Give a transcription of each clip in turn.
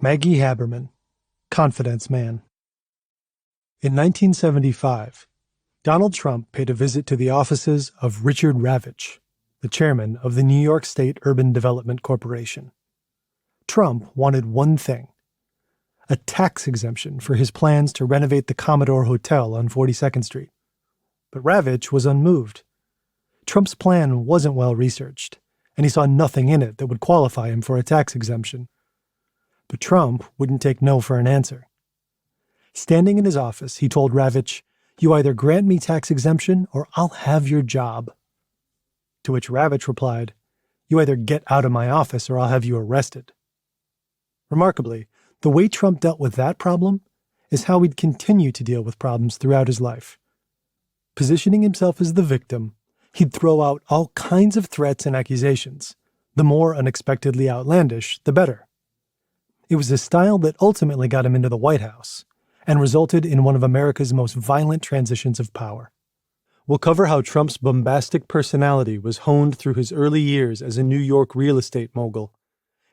Maggie Haberman, Confidence Man. In 1975, Donald Trump paid a visit to the offices of Richard Ravitch, the chairman of the New York State Urban Development Corporation. Trump wanted one thing: a tax exemption for his plans to renovate the Commodore Hotel on 42nd Street. But Ravitch was unmoved. Trump's plan wasn't well researched, and he saw nothing in it that would qualify him for a tax exemption. But Trump wouldn't take no for an answer. Standing in his office, he told Ravitch, "You either grant me tax exemption or I'll have your job." To which Ravitch replied, "You either get out of my office or I'll have you arrested." Remarkably, the way Trump dealt with that problem is how he'd continue to deal with problems throughout his life. Positioning himself as the victim, he'd throw out all kinds of threats and accusations. The more unexpectedly outlandish, the better. It was a style that ultimately got him into the White House and resulted in one of America's most violent transitions of power. We'll cover how Trump's bombastic personality was honed through his early years as a New York real estate mogul,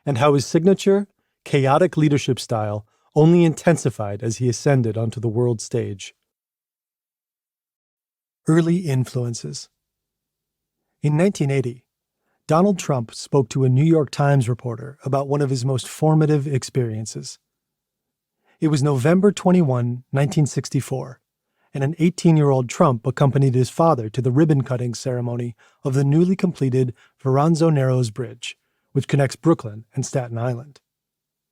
and how his signature, chaotic leadership style only intensified as he ascended onto the world stage. Early influences. In 1980, Donald Trump spoke to a New York Times reporter about one of his most formative experiences. It was November 21, 1964, and an 18-year-old Trump accompanied his father to the ribbon-cutting ceremony of the newly completed Verrazano Narrows Bridge, which connects Brooklyn and Staten Island.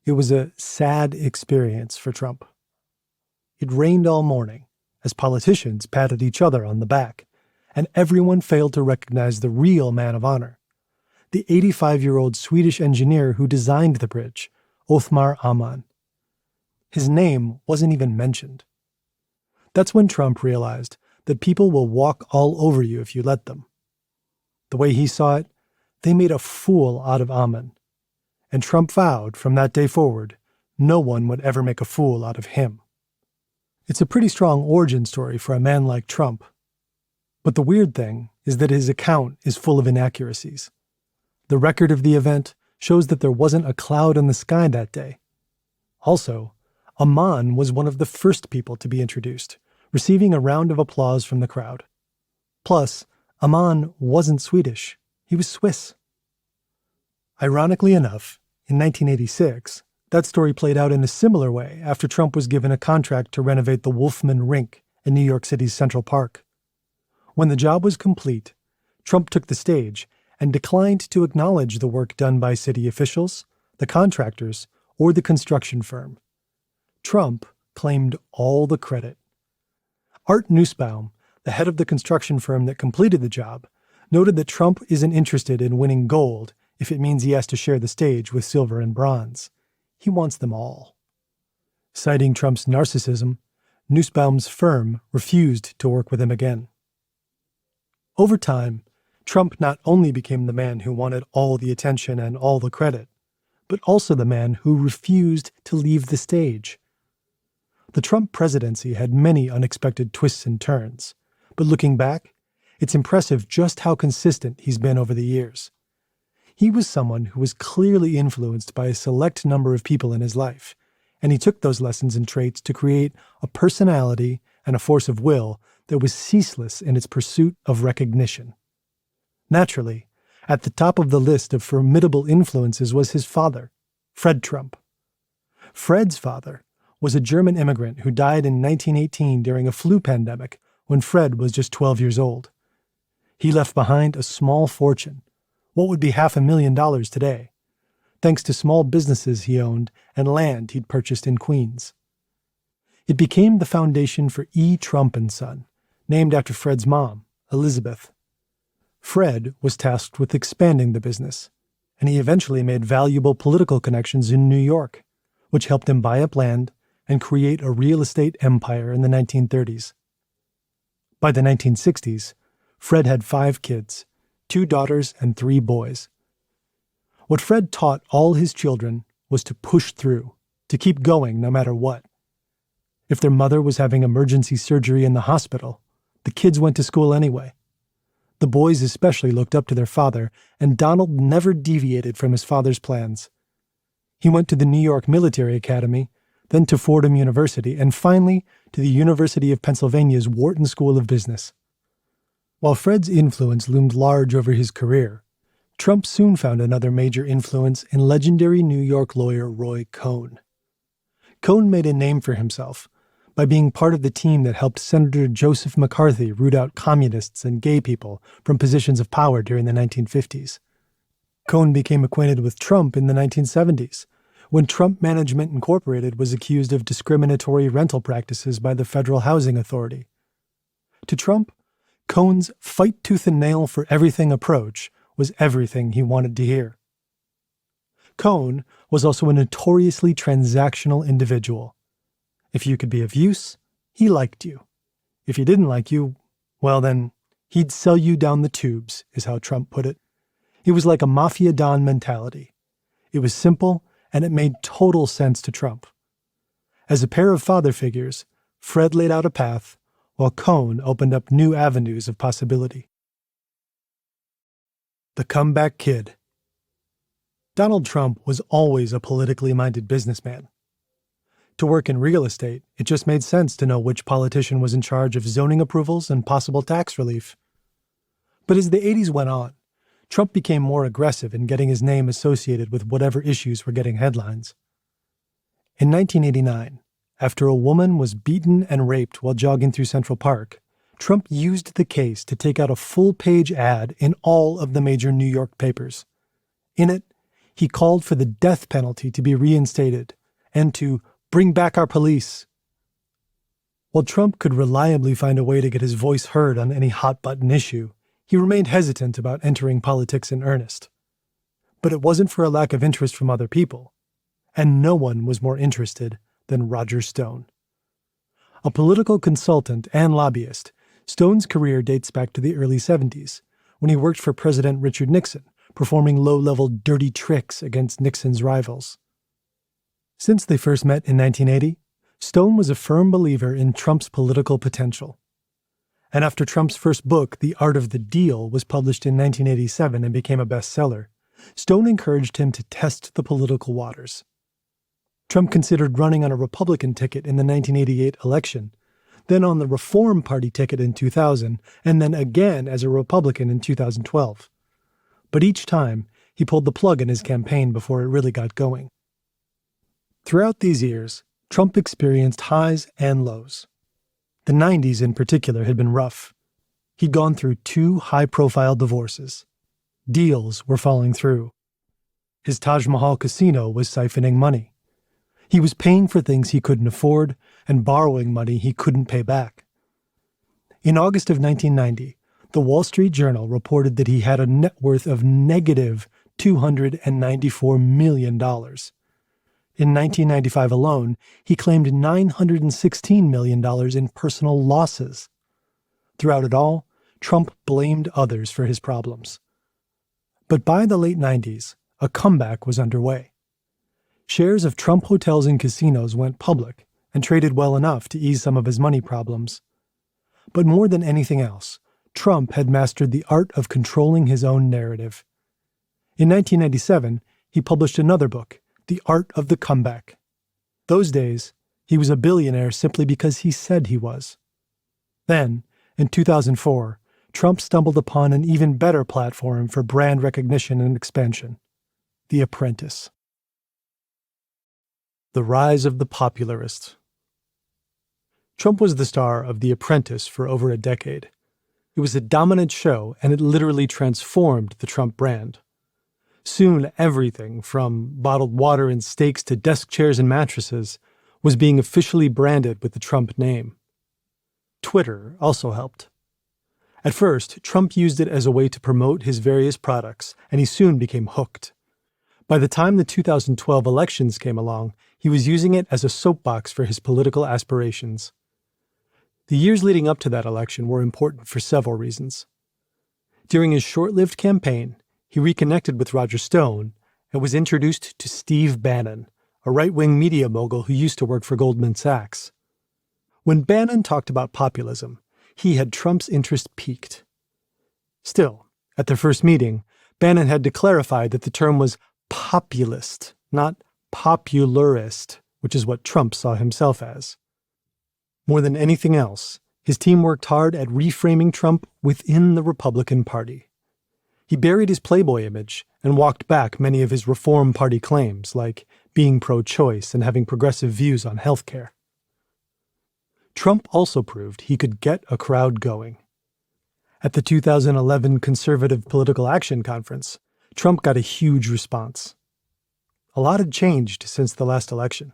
It was a sad experience for Trump. It rained all morning, as politicians patted each other on the back, and everyone failed to recognize the real man of honor, the 85-year-old Swedish engineer who designed the bridge, Othmar Ammann. His name wasn't even mentioned. That's when Trump realized that people will walk all over you if you let them. The way he saw it, they made a fool out of Ammann, and Trump vowed from that day forward no one would ever make a fool out of him. It's a pretty strong origin story for a man like Trump. But the weird thing is that his account is full of inaccuracies. The record of the event shows that there wasn't a cloud in the sky that day. Also, Ammann was one of the first people to be introduced, receiving a round of applause from the crowd. Plus, Ammann wasn't Swedish, he was Swiss. Ironically enough, in 1986, that story played out in a similar way after Trump was given a contract to renovate the Wolfman Rink in New York City's Central Park. When the job was complete, Trump took the stage and declined to acknowledge the work done by city officials, the contractors, or the construction firm. Trump claimed all the credit. Art Nussbaum, the head of the construction firm that completed the job, noted that Trump isn't interested in winning gold if it means he has to share the stage with silver and bronze. He wants them all. Citing Trump's narcissism, Nussbaum's firm refused to work with him again. Over time, Trump not only became the man who wanted all the attention and all the credit, but also the man who refused to leave the stage. The Trump presidency had many unexpected twists and turns, but looking back, it's impressive just how consistent he's been over the years. He was someone who was clearly influenced by a select number of people in his life, and he took those lessons and traits to create a personality and a force of will that was ceaseless in its pursuit of recognition. Naturally, at the top of the list of formidable influences was his father, Fred Trump. Fred's father was a German immigrant who died in 1918 during a flu pandemic when Fred was just 12 years old. He left behind a small fortune, what would be $500,000 today, thanks to small businesses he owned and land he'd purchased in Queens. It became the foundation for E. Trump & Son, named after Fred's mom, Elizabeth. Fred was tasked with expanding the business, and he eventually made valuable political connections in New York, which helped him buy up land and create a real estate empire in the 1930s. By the 1960s, Fred had 5 kids, 2 daughters and 3 boys. What Fred taught all his children was to push through, to keep going no matter what. If their mother was having emergency surgery in the hospital, the kids went to school anyway. The boys especially looked up to their father, and Donald never deviated from his father's plans. He went to the New York Military Academy, then to Fordham University, and finally to the University of Pennsylvania's Wharton School of Business. While Fred's influence loomed large over his career, Trump soon found another major influence in legendary New York lawyer Roy Cohn. Cohn made a name for himself by being part of the team that helped Senator Joseph McCarthy root out communists and gay people from positions of power during the 1950s. Cohn became acquainted with Trump in the 1970s, when Trump Management Incorporated was accused of discriminatory rental practices by the Federal Housing Authority. To Trump, Cohn's fight tooth and nail for everything approach was everything he wanted to hear. Cohn was also a notoriously transactional individual. If you could be of use, he liked you. If he didn't like you, well then, he'd sell you down the tubes, is how Trump put it. It was like a mafia don mentality. It was simple, and it made total sense to Trump. As a pair of father figures, Fred laid out a path, while Cohn opened up new avenues of possibility. The Comeback Kid. Donald Trump was always a politically minded businessman. To work in real estate, it just made sense to know which politician was in charge of zoning approvals and possible tax relief. But as the 80s went on, Trump became more aggressive in getting his name associated with whatever issues were getting headlines. In 1989, after a woman was beaten and raped while jogging through Central Park, Trump used the case to take out a full-page ad in all of the major New York papers. In it, he called for the death penalty to be reinstated and to bring back our police. While Trump could reliably find a way to get his voice heard on any hot-button issue, he remained hesitant about entering politics in earnest. But it wasn't for a lack of interest from other people, and no one was more interested than Roger Stone. A political consultant and lobbyist, Stone's career dates back to the early 70s, when he worked for President Richard Nixon, performing low-level dirty tricks against Nixon's rivals. Since they first met in 1980, Stone was a firm believer in Trump's political potential. And after Trump's first book, The Art of the Deal, was published in 1987 and became a bestseller, Stone encouraged him to test the political waters. Trump considered running on a Republican ticket in the 1988 election, then on the Reform Party ticket in 2000, and then again as a Republican in 2012. But each time, he pulled the plug in his campaign before it really got going. Throughout these years, Trump experienced highs and lows. The 90s in particular had been rough. He'd gone through 2 high-profile divorces. Deals were falling through. His Taj Mahal casino was siphoning money. He was paying for things he couldn't afford and borrowing money he couldn't pay back. In August of 1990, the Wall Street Journal reported that he had a net worth of negative $294 million. In 1995 alone, he claimed $916 million in personal losses. Throughout it all, Trump blamed others for his problems. But by the late 90s, a comeback was underway. Shares of Trump hotels and casinos went public and traded well enough to ease some of his money problems. But more than anything else, Trump had mastered the art of controlling his own narrative. In 1997, he published another book, The Art of the Comeback. Those days, he was a billionaire simply because he said he was. Then, in 2004, Trump stumbled upon an even better platform for brand recognition and expansion: The Apprentice. The rise of the popularist. Trump was the star of The Apprentice for over a decade. It was a dominant show, and it literally transformed the Trump brand. Soon, everything from bottled water and steaks to desk chairs and mattresses was being officially branded with the Trump name. Twitter also helped. At first, Trump used it as a way to promote his various products, and he soon became hooked. By the time the 2012 elections came along, he was using it as a soapbox for his political aspirations. The years leading up to that election were important for several reasons. During his short-lived campaign, he reconnected with Roger Stone and was introduced to Steve Bannon, a right-wing media mogul who used to work for Goldman Sachs. When Bannon talked about populism, he had Trump's interest piqued. Still, at their first meeting, Bannon had to clarify that the term was populist, not popularist, which is what Trump saw himself as. More than anything else, his team worked hard at reframing Trump within the Republican Party. He buried his Playboy image and walked back many of his Reform Party claims, like being pro-choice and having progressive views on health care. Trump also proved he could get a crowd going. At the 2011 Conservative Political Action Conference, Trump got a huge response. A lot had changed since the last election.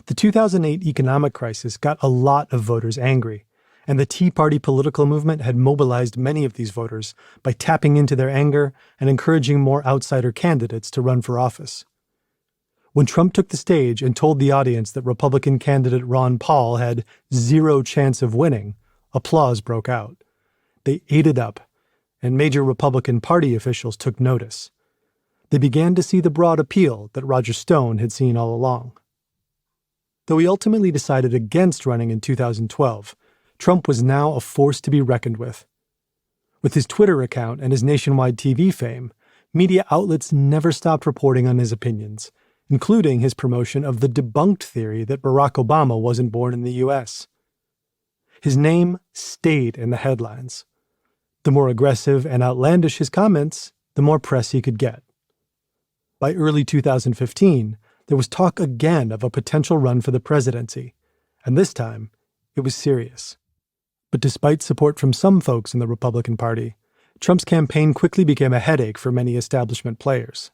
The 2008 economic crisis got a lot of voters angry, and the Tea Party political movement had mobilized many of these voters by tapping into their anger and encouraging more outsider candidates to run for office. When Trump took the stage and told the audience that Republican candidate Ron Paul had zero chance of winning, applause broke out. They ate it up, and major Republican Party officials took notice. They began to see the broad appeal that Roger Stone had seen all along. Though he ultimately decided against running in 2012, Trump was now a force to be reckoned with. With his Twitter account and his nationwide TV fame, media outlets never stopped reporting on his opinions, including his promotion of the debunked theory that Barack Obama wasn't born in the U.S. His name stayed in the headlines. The more aggressive and outlandish his comments, the more press he could get. By early 2015, there was talk again of a potential run for the presidency, and this time, it was serious. But despite support from some folks in the Republican Party, Trump's campaign quickly became a headache for many establishment players.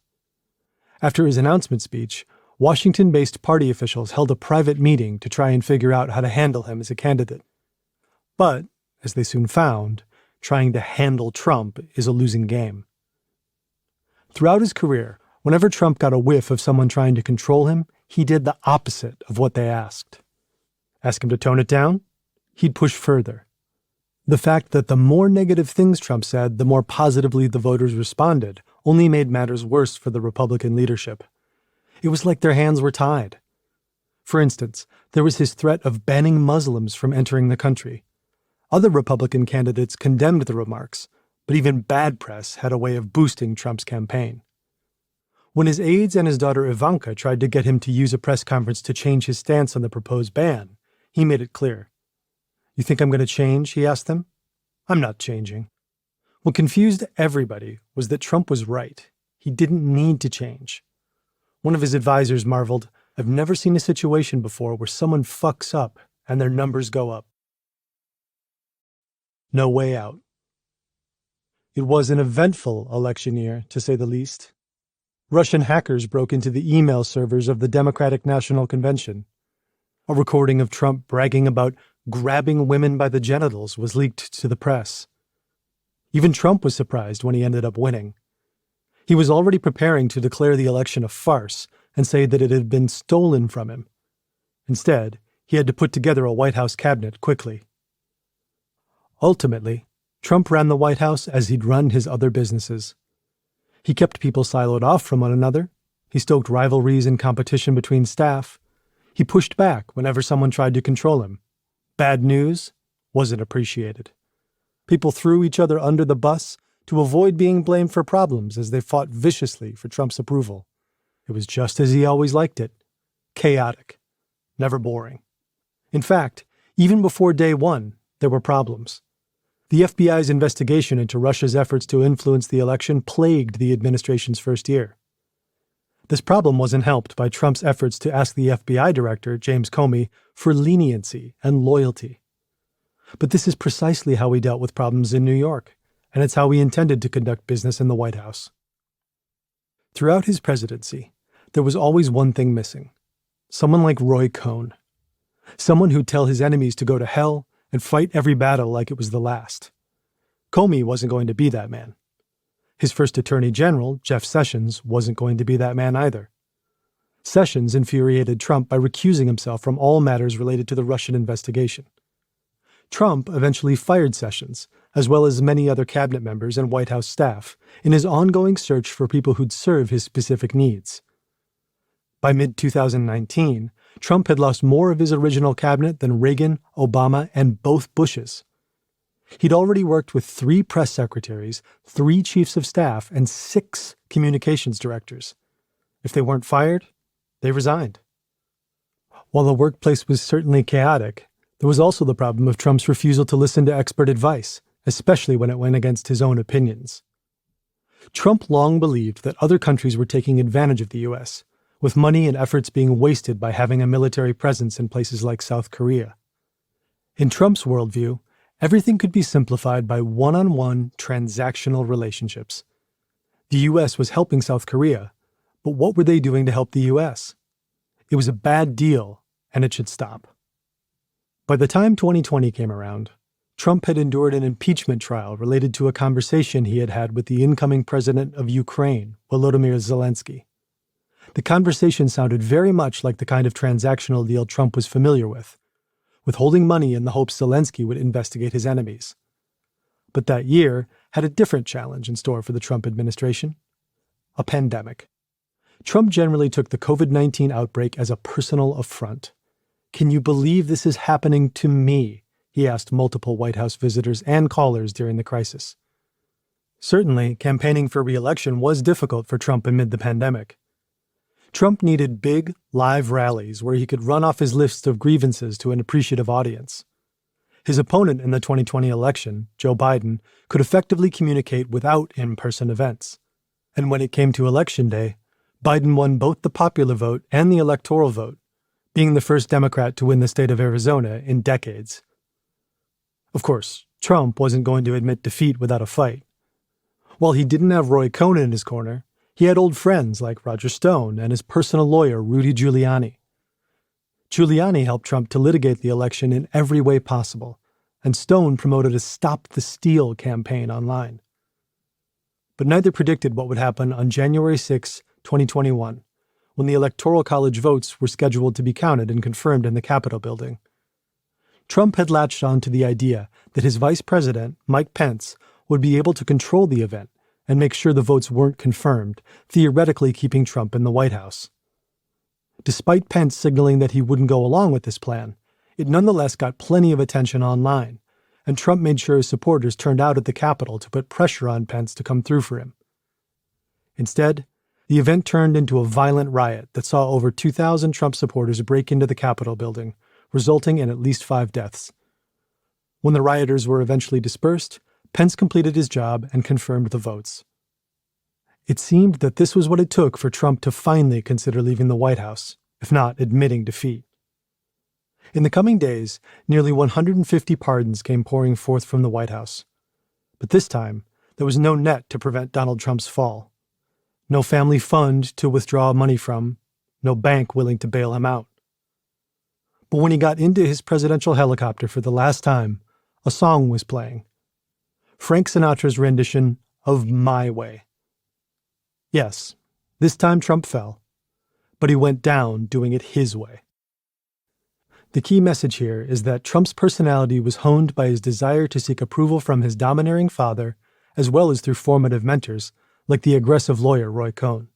After his announcement speech, Washington-based party officials held a private meeting to try and figure out how to handle him as a candidate. But, as they soon found, trying to handle Trump is a losing game. Throughout his career, whenever Trump got a whiff of someone trying to control him, he did the opposite of what they asked. Ask him to tone it down? He'd push further. The fact that the more negative things Trump said, the more positively the voters responded, only made matters worse for the Republican leadership. It was like their hands were tied. For instance, there was his threat of banning Muslims from entering the country. Other Republican candidates condemned the remarks, but even bad press had a way of boosting Trump's campaign. When his aides and his daughter Ivanka tried to get him to use a press conference to change his stance on the proposed ban, he made it clear. "You think I'm going to change?" he asked them. "I'm not changing." What confused everybody was that Trump was right. He didn't need to change. One of his advisors marveled, "I've never seen a situation before where someone fucks up and their numbers go up." No way out. It was an eventful election year, to say the least. Russian hackers broke into the email servers of the Democratic National Convention. A recording of Trump bragging about grabbing women by the genitals was leaked to the press. Even Trump was surprised when he ended up winning. He was already preparing to declare the election a farce and say that it had been stolen from him. Instead, he had to put together a White House cabinet quickly. Ultimately, Trump ran the White House as he'd run his other businesses. He kept people siloed off from one another. He stoked rivalries and competition between staff. He pushed back whenever someone tried to control him. Bad news wasn't appreciated. People threw each other under the bus to avoid being blamed for problems as they fought viciously for Trump's approval. It was just as he always liked it. Chaotic. Never boring. In fact, even before day one, there were problems. The FBI's investigation into Russia's efforts to influence the election plagued the administration's first year. This problem wasn't helped by Trump's efforts to ask the FBI director, James Comey, for leniency and loyalty. But this is precisely how he dealt with problems in New York, and it's how he intended to conduct business in the White House. Throughout his presidency, there was always one thing missing. Someone like Roy Cohn. Someone who'd tell his enemies to go to hell and fight every battle like it was the last. Comey wasn't going to be that man. His first Attorney General, Jeff Sessions, wasn't going to be that man either. Sessions infuriated Trump by recusing himself from all matters related to the Russian investigation. Trump eventually fired Sessions, as well as many other cabinet members and White House staff, in his ongoing search for people who'd serve his specific needs. By mid-2019, Trump had lost more of his original cabinet than Reagan, Obama, and both Bushes. He'd already worked with 3 press secretaries, 3 chiefs of staff, and 6 communications directors. If they weren't fired, They resigned. While the workplace was certainly chaotic, there was also the problem of Trump's refusal to listen to expert advice, especially when it went against his own opinions. Trump long believed that other countries were taking advantage of the U.S., with money and efforts being wasted by having a military presence in places like South Korea. In Trump's worldview, everything could be simplified by one-on-one transactional relationships. The U.S. was helping South Korea, but what were they doing to help the U.S.? It was a bad deal, and it should stop. By the time 2020 came around, Trump had endured an impeachment trial related to a conversation he had had with the incoming president of Ukraine, Volodymyr Zelensky. The conversation sounded very much like the kind of transactional deal Trump was familiar with, withholding money in the hopes Zelensky would investigate his enemies. But that year had a different challenge in store for the Trump administration: a pandemic. Trump generally took the COVID-19 outbreak as a personal affront. "Can you believe this is happening to me?" he asked multiple White House visitors and callers during the crisis. Certainly, campaigning for re-election was difficult for Trump amid the pandemic. Trump needed big, live rallies where he could run off his list of grievances to an appreciative audience. His opponent in the 2020 election, Joe Biden, could effectively communicate without in-person events. And when it came to Election Day, Biden won both the popular vote and the electoral vote, being the first Democrat to win the state of Arizona in decades. Of course, Trump wasn't going to admit defeat without a fight. While he didn't have Roy Cohn in his corner, he had old friends like Roger Stone and his personal lawyer, Rudy Giuliani. Giuliani helped Trump to litigate the election in every way possible, and Stone promoted a Stop the Steal campaign online. But neither predicted what would happen on January 6, 2021, when the Electoral College votes were scheduled to be counted and confirmed in the Capitol building. Trump had latched on to the idea that his vice president, Mike Pence, would be able to control the event and make sure the votes weren't confirmed, theoretically keeping Trump in the White House. Despite Pence signaling that he wouldn't go along with this plan, it nonetheless got plenty of attention online, and Trump made sure his supporters turned out at the Capitol to put pressure on Pence to come through for him. Instead, the event turned into a violent riot that saw over 2,000 Trump supporters break into the Capitol building, resulting in at least 5 deaths. When the rioters were eventually dispersed, Pence completed his job and confirmed the votes. It seemed that this was what it took for Trump to finally consider leaving the White House, if not admitting defeat. In the coming days, nearly 150 pardons came pouring forth from the White House. But this time, there was no net to prevent Donald Trump's fall. No family fund to withdraw money from, no bank willing to bail him out. But when he got into his presidential helicopter for the last time, a song was playing. Frank Sinatra's rendition of My Way. Yes, this time Trump fell, but he went down doing it his way. The key message here is that Trump's personality was honed by his desire to seek approval from his domineering father, as well as through formative mentors, like the aggressive lawyer Roy Cohn.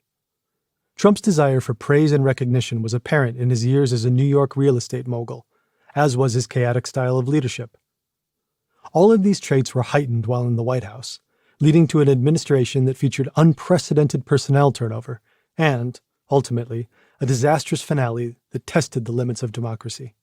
Trump's desire for praise and recognition was apparent in his years as a New York real estate mogul, as was his chaotic style of leadership. All of these traits were heightened while in the White House, leading to an administration that featured unprecedented personnel turnover and, ultimately, a disastrous finale that tested the limits of democracy.